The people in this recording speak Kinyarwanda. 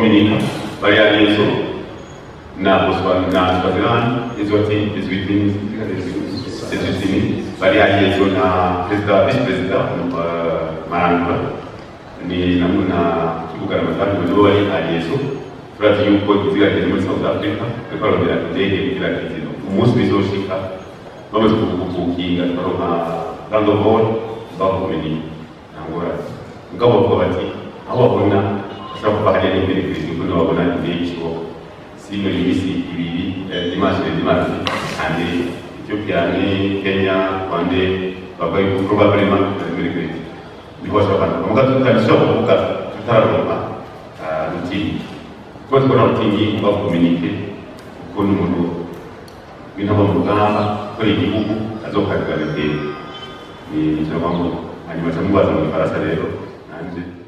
bakominika bariya Yesu na Swaziland Eswatini bariya Yesu na vice president Marangula ni namuna Kibugarama nibo bari Yesu turazi yuko izigageze muri South Africa twarondera indege kugira ngo umunsi bizoshika bamaze kubukinga twaronka randovol bakominika angora ngabo ko bati aho babona ashobora kuba hari n'imbere kuko babona indege ishoboka si muri misi ibiri dimanche kandi Ethiopia ni Kenya Rwanda babaye probablement muri kwezi niho ashobora kuvuga tutashobora kuvuga tutaronka ruti ko twara rutingi bakominike ko n'umuntu binabo mugamba ko igihugu azokagaragara ni cyo bamwe hanyuma cyo mubaza mu Faransa rero nanje